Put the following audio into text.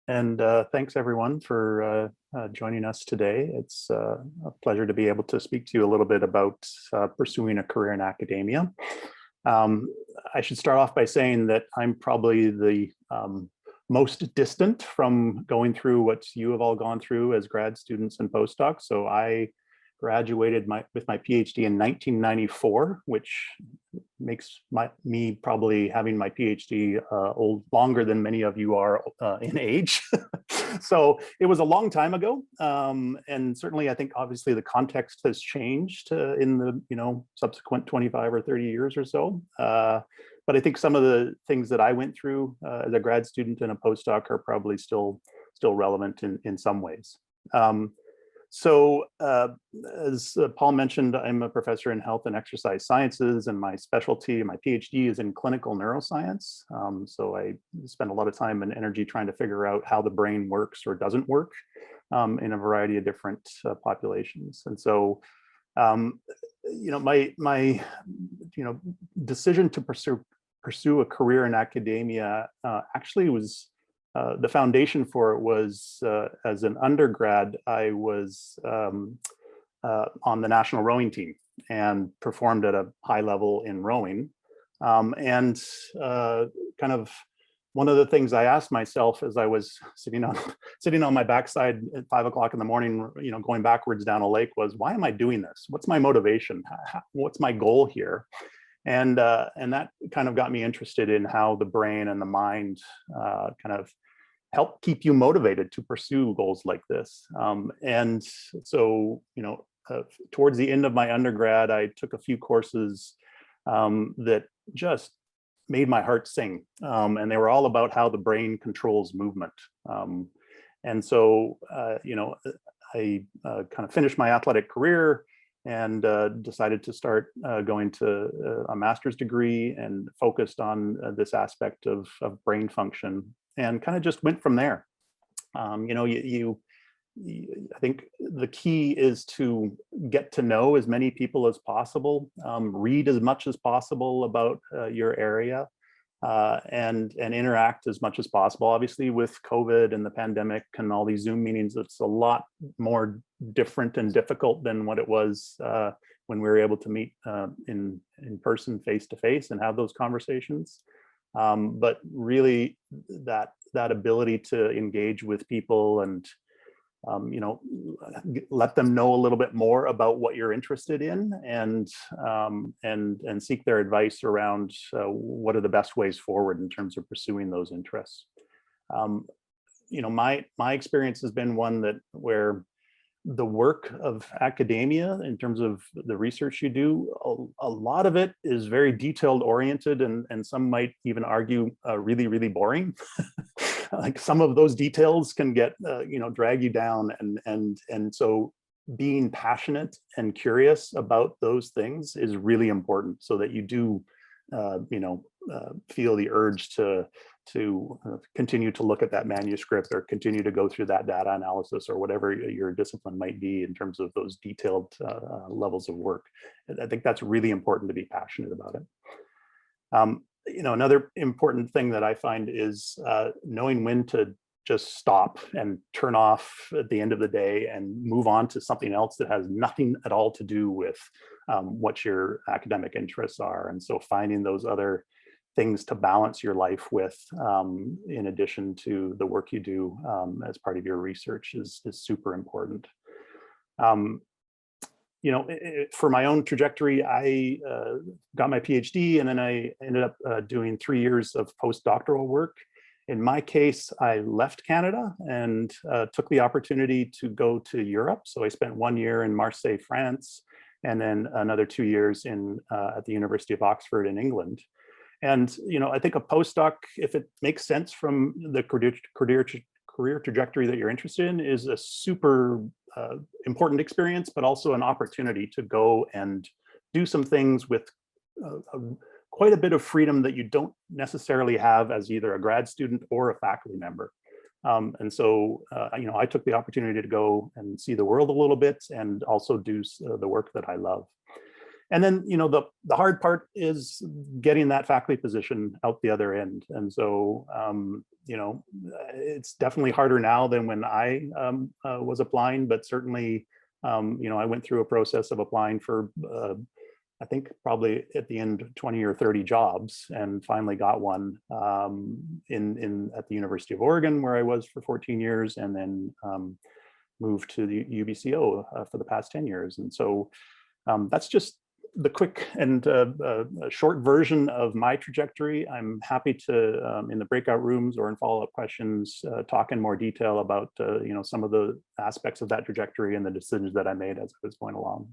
And thanks everyone for joining us today. It's a pleasure to be able to speak to you a little bit about pursuing a career in academia. I should start off by saying that I'm probably the most distant from going through what you have all gone through as grad students and postdocs. So I graduated with my PhD in 1994, which makes me probably having my PhD longer than many of you are in age. So it was a long time ago, and certainly I think obviously the context has changed in the subsequent 25 or 30 years or so. But I think some of the things that I went through as a grad student and a postdoc are probably still relevant in some ways. So as Paul mentioned, I'm a professor in health and exercise sciences, and my specialty, my PhD, is in clinical neuroscience. So I spend a lot of time and energy trying to figure out how the brain works or doesn't work in a variety of different populations. And so, my decision to pursue a career in academia actually was. The foundation for it was as an undergrad, I was on the national rowing team and performed at a high level in rowing. And kind of one of the things I asked myself as I was sitting on my backside at 5 o'clock in the morning, going backwards down a lake, was, why am I doing this? What's my motivation? What's my goal here? And that kind of got me interested in how the brain and the mind kind of help keep you motivated to pursue goals like this. And so, towards the end of my undergrad, I took a few courses that just made my heart sing. And they were all about how the brain controls movement. And so, I kind of finished my athletic career and decided to start going to a master's degree and focused on this aspect of brain function, and kind of just went from there. I think the key is to get to know as many people as possible, read as much as possible about your area, and interact as much as possible. Obviously, with COVID and the pandemic and all these Zoom meetings, it's a lot more different and difficult than what it was when we were able to meet in person, face to face, and have those conversations. But really, that ability to engage with people and let them know a little bit more about what you're interested in, and seek their advice around what are the best ways forward in terms of pursuing those interests. My experience has been one where the work of academia, in terms of the research you do, a lot of it is very detailed oriented, and some might even argue really, really boring. Like some of those details can get drag you down, and so being passionate and curious about those things is really important, so that you do feel the urge to continue to look at that manuscript, or continue to go through that data analysis, or whatever your discipline might be in terms of those detailed levels of work. I think that's really important, to be passionate about it. Another important thing that I find is knowing when to just stop and turn off at the end of the day and move on to something else that has nothing at all to do with what your academic interests are. And so finding those other things to balance your life with, in addition to the work you do as part of your research, is super important. For my own trajectory, I got my PhD, and then I ended up doing 3 years of postdoctoral work. In my case, I left Canada and took the opportunity to go to Europe. So I spent 1 year in Marseille, France, and then another 2 years at the University of Oxford in England. And I think a postdoc, if it makes sense from the career trajectory that you're interested in, is a super important experience, but also an opportunity to go and do some things with quite a bit of freedom that you don't necessarily have as either a grad student or a faculty member. And so, I took the opportunity to go and see the world a little bit, and also do the work that I love. And then, the hard part is getting that faculty position out the other end. And so, it's definitely harder now than when I was applying, but certainly, I went through a process of applying for, I think probably at the end 20 or 30 jobs, and finally got one at the University of Oregon, where I was for 14 years, and then moved to the UBCO for the past 10 years. And so that's just the quick and short version of my trajectory. I'm happy to, in the breakout rooms or in follow-up questions, talk in more detail about some of the aspects of that trajectory and the decisions that I made as I was going along.